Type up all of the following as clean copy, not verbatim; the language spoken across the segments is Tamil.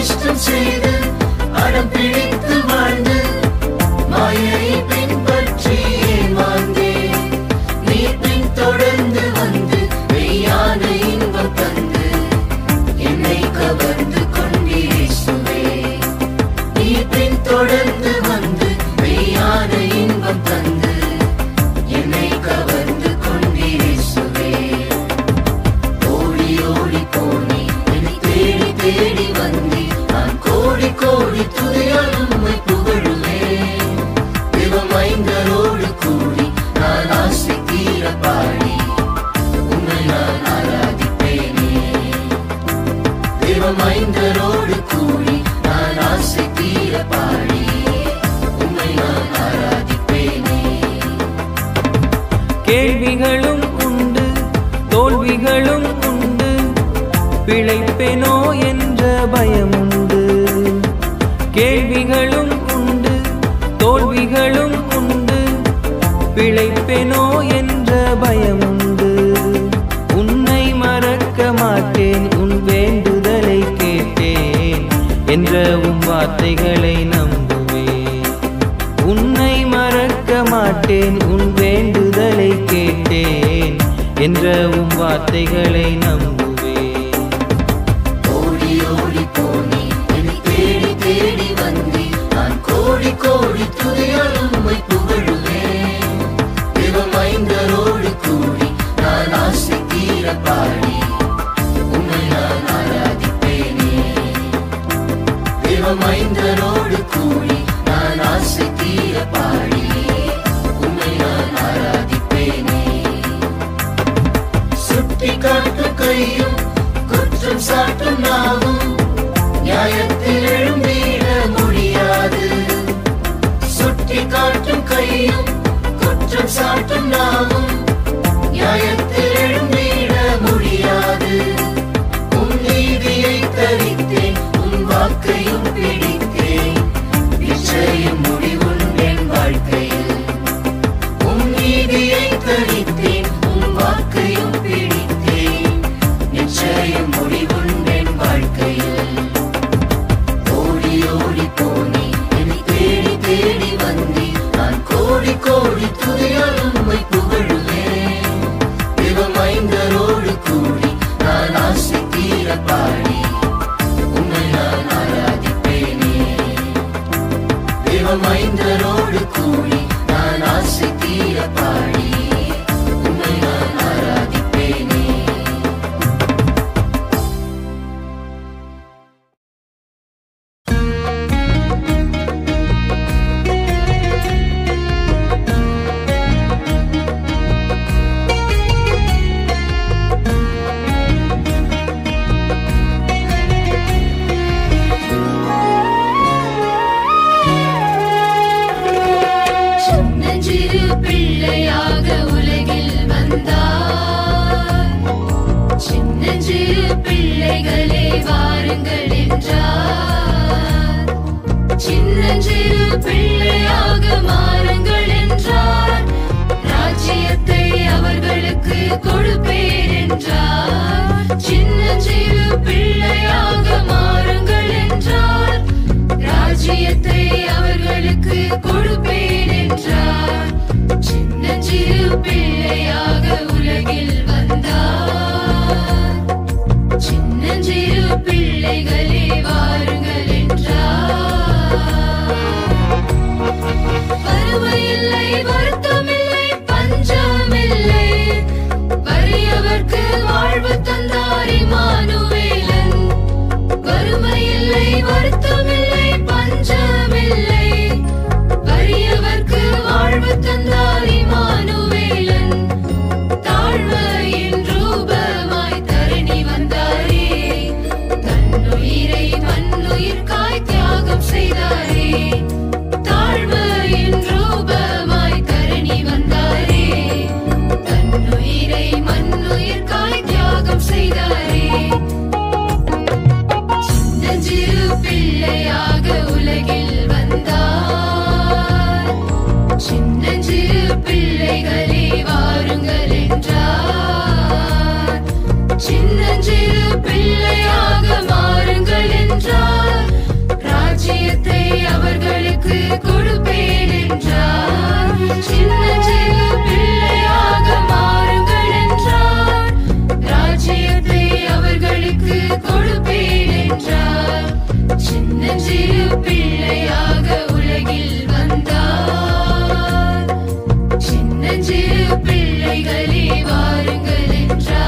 இஷ்டம் செய்து அடம் பிடித்து வாழ்ந்து மாயை பின்பற்றி ஏமாந்தேன். நீ பின் தொடர்ந்து வந்து மெய்யான இன்பம் தந்து என்னை கவர்ந்து கொண்டீரேசுவே. நீ பின் தொடர்ந்து வந்து மெய்யான இன்பம் தந்து என்னை கவர்ந்து கொண்டீரேசுவே. ஓடி ஓடி போனே என்னை தேடி தேடி வந்தே. நான் கோடி கோடி துதியால் உம்மை புகழுவேன். தேவமைந்தரோடு கூடி நான் ஆசை தீர பாடி உம்மை நான் ஆராதிப்பேனே. தேவமைந்தரோடு கூடி நான் ஆசை தீர பாடி உம்மை நான் ஆராதிப்பேனே. கேள்விகளும் உண்டு, தோல்விகளும் உண்டு, பிழைப்பேனோ என்ற பயமுண்டு. கேள்விகளும் உண்டு, தோல்விகளும் உண்டு, பிழைப்பேனோ என்ற பயமுண்டு. உன்னை மறக்க மாட்டேன், உன் வேண்டுதலை கேட்டேன் என்ற உம் வார்த்தைகளை நம்புவேன். உன்னை மறக்க மாட்டேன், உன் வேண்டுதலை கேட்டேன் என்ற உம் வார்த்தைகளை நம்புவேன். ஓடி ஓடி போனே என்னை தேடி தேடி வந்தே. நான் கோடி கோடி துதியால் உம்மை புகழுவேன். தேவமைந்தரோடு கூடி நான் ஆசை தீர பாடி உம்மை நான் ஆராதிப்பேனே. தேவமைந்தரோடு கூடி நான் ஆசை தீர பாடி உம்மை நான் ஆராதிப்பேனே. சுட்டி காட்டும் கையும் குற்றம் சாட்டும் நாவும் நியாயத்தில் எழும்பிட முடியாது. சுட்டி காட்டும் கையும் குற்றம் சாட்டும் நாவும் நியாயத்தில் எழும்பிட முடியாது. உம் நீதியை தரித்தேன், உம் வாக்கையும் பிடித்தேன், நிச்சயம் முடிவுண்டேன் வாழ்க்கையில். உம் நீதியை தரித்தேன், உம் வாக்கையும் பிடித்தேன், நிச்சயம் முடிவுண்டேன் வாழ்க்கையில். ஓடி ஓடி போனே என்னை தேடி தேடி வந்தே. நான் கோடி கோடி துதியால் உம்மை புகழுவேன். தேவமைந்தரோடு கூடி நான் ஆசை தீர பாடி உம்மை நான் ஆராதிப்பேனே. தேவமைந்தரோடு கூடி நான் ஆசை தீர பாடி உம்மை நான் ஆராதிப்பேனே. சின்னஞ்சிறு பிள்ளையாக உலகில் வந்தார். சின்னஞ்சிறு பிள்ளைகளே வாருங்கள் என்றார். சின்னஞ்சிறு பிள்ளையாக மாறுங்கள் என்றார். ராஜ்யத்தை அவர்களுக்கு கொடுப்பேன் என்றார். சின்னஞ்சிறு பிள்ளையாக மாறுங்கள் என்றார். ராஜ்யத்தை அவர்களுக்கு கொடுப்பேன் என்றார். சின்னஞ்சிறு பிள்ளையாக உலகில் வந்தார். சின்னஞ்சிறு பிள்ளைகளே வாருங்கள் என்றார். வறுமையில்லை, வருத்தமில்லை, பஞ்சமில்லை, வறியவர்க்கு வாழ்வு தந்தார் இம்மானுவேலன். ராஜ்யத்தை அவர்களுக்கு கொடுப்பேன் என்றார். சின்னஞ்சிறு பிள்ளையாக மாறுங்கள் என்றார். ராஜ்யத்தை அவர்களுக்கு கொடுப்பேன் என்றார். சின்னஞ்சிறு பிள்ளையாக உலகில் வந்தார். சின்னஞ்சிறு பிள்ளைகளே வாருங்கள் என்றார்.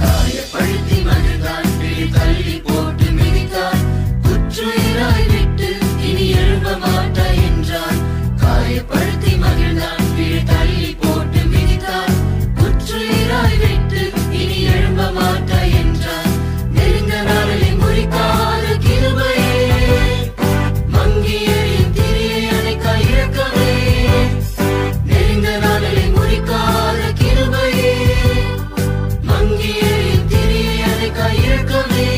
காயப்படுத்தி மகிழ்ந்தான், பிழி தள்ளி போட்டு மிதித்தான். குற்றுயிராய் விட்டு இனி எழும்ப மாட்டாய் என்றான். காயப்படுத்தி மகிழ்ந்தான், பிழி தள்ளி போட்டு மிதித்தான். குற்றுயிராய் விட்டு இனி எழும்ப மாட்டாய் என்றான். நெருங்க நாளிலே முறிக்காத கிருபையே, மங்கி எரியும் திரியை அணைக்காய் இரக்கமே. நெருங்க நாளிலே முறிக்காத கிருபையே, மங்கி எரியும் திரியை அணைக்காய் இரக்கமே.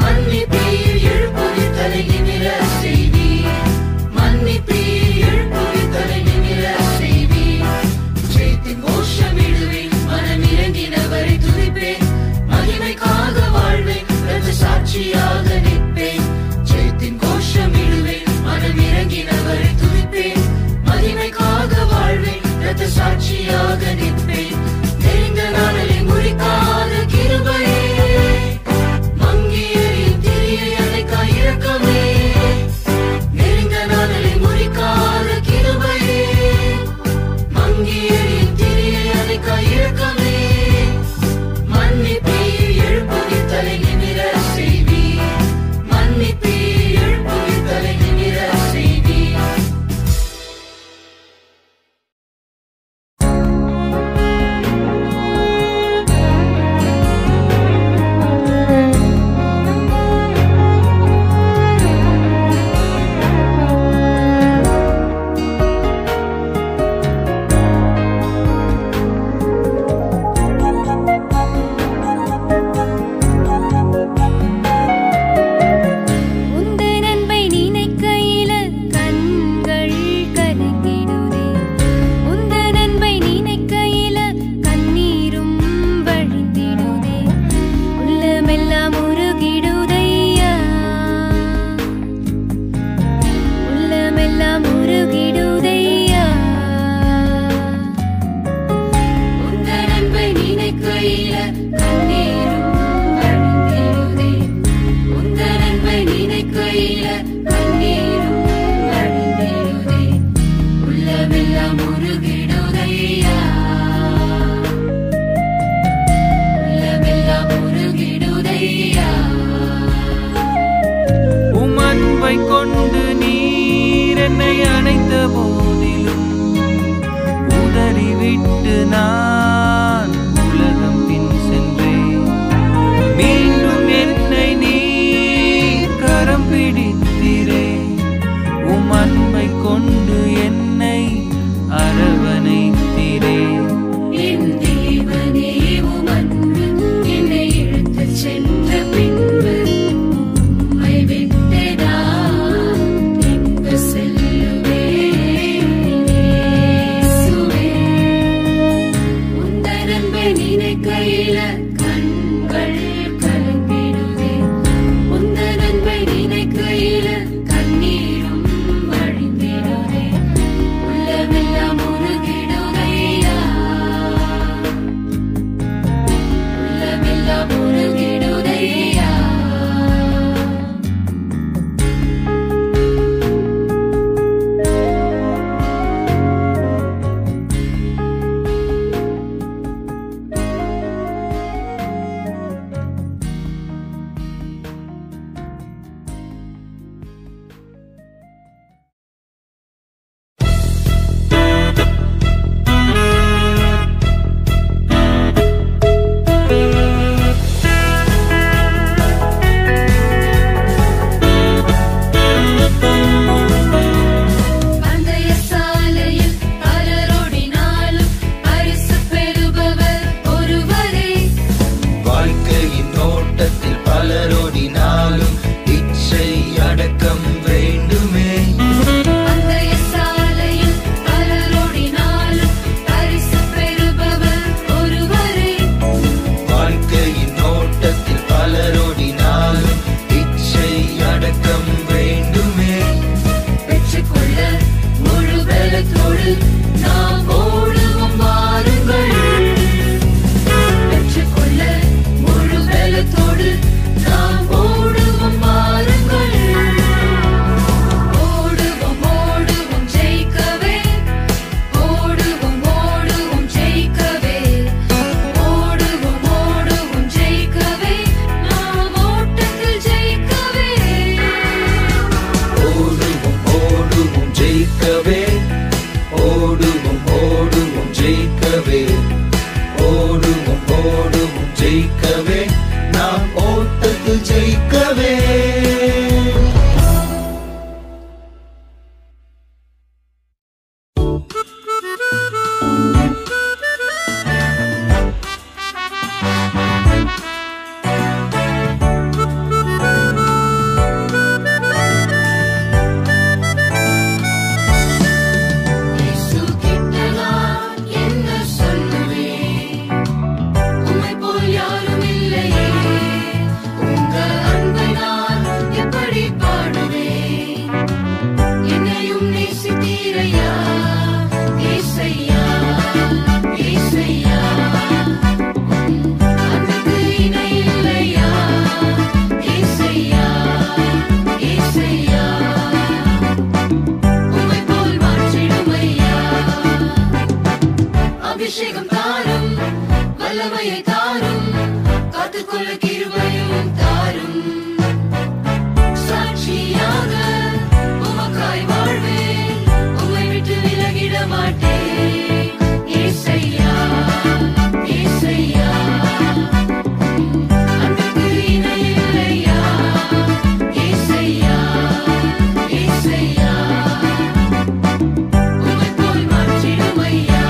மன்னிப்பீர் எழுப்புவி தலை நிமிர செய்வீர். மன்னிப்பீர் எழுப்புவி தலை நிமிர செய்வீர். ஜெயத்தின் கோஷமிடுவேன், மனம் இறங்கினவரை துதிப்பேன். மகிமைக்காக வாழ்வேன், இரத்த சாட்சியாக நிற்பேன். ஜெயத்தின் கோஷமிடுவேன், மனம் இறங்கினவரை துதிப்பேன். மகிமைக்காக வாழ்வேன், இரத்த சாட்சியாக நிற்பேன். நெருங்க நாளிலே முறிக்காத கிருபையே, மங்கி எரியும் திரியை அணைக்காய் இரக்கமே. நெருங்க நாளிலே முறிக்காத கிருபையே, மங்கி எரியும் திரியை அணைக்காய் இரக்கமே. மன்னிப்பீர் எழுப்புவி தலை நிமிர செய்வீர். மன்னிப்பீர் எழுப்புவி தலை நிமிர செய்வீர். உந்தன் அன்பை நினைக்கையில கண்கள் கலங்கிடுதே. உந்தன் அன்பை நினைக்கையில கண்ணீரும் வழிந்திடுதே. உள்ளமெல்லாம் உருகிடுதையா, உள்ளமெல்லாம் உருகிடுதையா. உந்தன் அன்பை நினைக்கையில கண்ணீரும் வழிந்திடுதே. உந்தன் அன்பை நினைக்கையில கண்ணீரும் வழிந்திடுதே. உள்ளமெல்லாம் உருகிடுதையா, உள்ளமெல்லாம் உருகிடுதையா. உம் அன்பை கொண்டு நீர் என்னை அணைத்த போதிலும் உதறிவிட்டு நான் உலகம் பின் சென்றேன். மீண்டும் என்னை நீர் கரம் பிடித்திரே. உம் அன்பை கொண்டு என்னை அரவணைத்திரே. என் தேவனே உம் அன்பு என்னை இழுத்துச் சென்ற பின்பு உம்மை விட்டு நான் எங்கு செல்லுவேன் இயேசுவே. ஜெயிக்கவே ஓடுவோம் ஓடுவோம் ஜெயிக்கவே ஓடுவோம் ஓடுவோம் ஜெயிக்கவே நாம் ஓட்டத்தில் ஜெயிக்கவே அபிஷேகம் தாரும் வல்லமையை தாரும் காத்துக்கொள்ள கிருபையும் தாரும் சாட்சியாக உமக்காய் வாழ்வேன் உம்மை விட்டு விலகிட மாட்டேன் ஏசையா ஏசையா அன்புக்கு இணை இல்லையா ஏசையா ஏசையா உம்மை போல் மாற்றிடும் ஐயா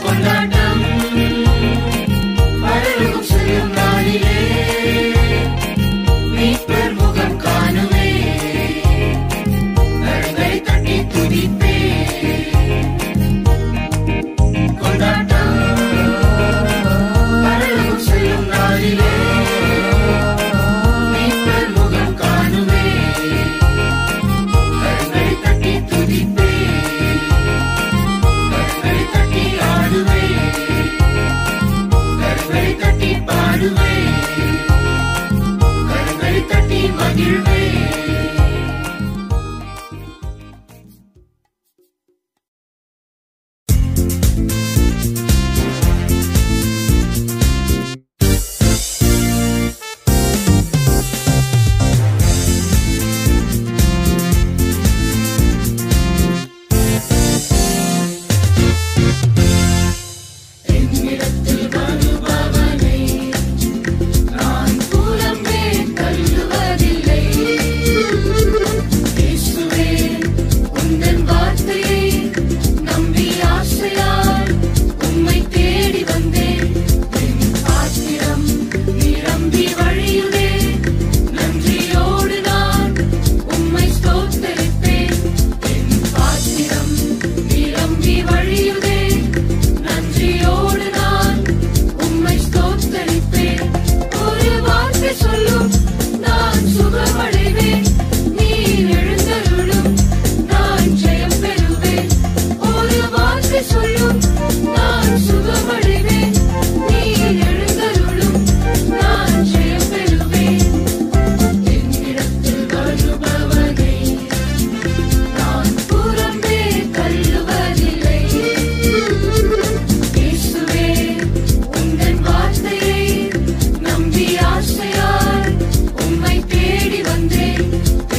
கொண்டாட்டம் பரலோகம் செல்லும் நாளிலே சொல்லும் நான் சுகமடைவேன். நீர் எழுந்தருளும் நான் ஜெயம் பெறுவேன். ஒரு வார்த்தை சொல்லும் நான் சுகமடைவேன். நீர் எழுந்தருளும் நான் ஜெயம் பெறுவேன். என்னிடத்தில் வருபவனை நான் புறம்பே தள்ளுவதில்லை. இயேசுவே உந்தன் வார்த்தையை நம்பி ஆசையாய் உம்மை தேடி வந்தேன்.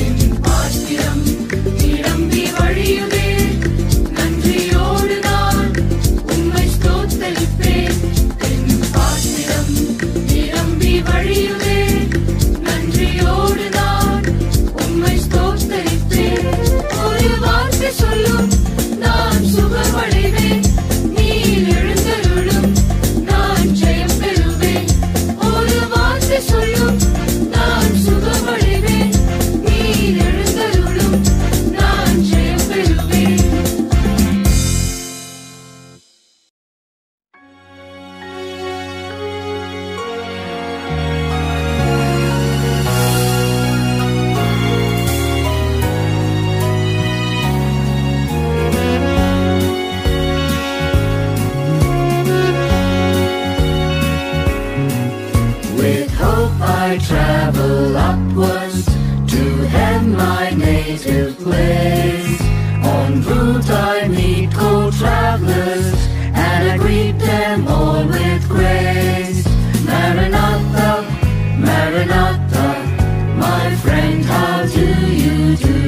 என் பாத்திரம் நிரம்பி வழியுதே. நன்றியோடு நான் உம்மை ஸ்தோத்தரிப்பேன். என் பாத்திரம் நிரம்பி வழியுதே. நன்றியோடு நான் உம்மை ஸ்தோத்தரிப்பேன். ஒரு வார்த்தை சொல்லும் நான் சுகமடைவேன். நீர் எழுந்தருளும் நான் ஜெயம் பெறுவேன். ஒரு வார்த்தை சொல்லும் நான் சுகமடைவேன். நீர் எழுந்தருளும் நான் ஜெயம் பெறுவேன். With hope I travel upwards to head my native place. En route I meet co-travelers and I greet them all with grace. Maranatha, Maranatha, my friend, how do you do?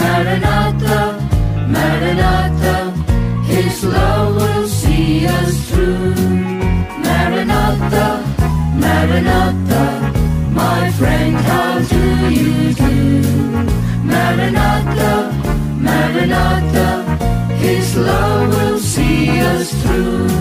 Maranatha, Maranatha, His love will see us through. Maranatha, Maranatha, my friend, how do you do? Maranatha, Maranatha, His love will see us through.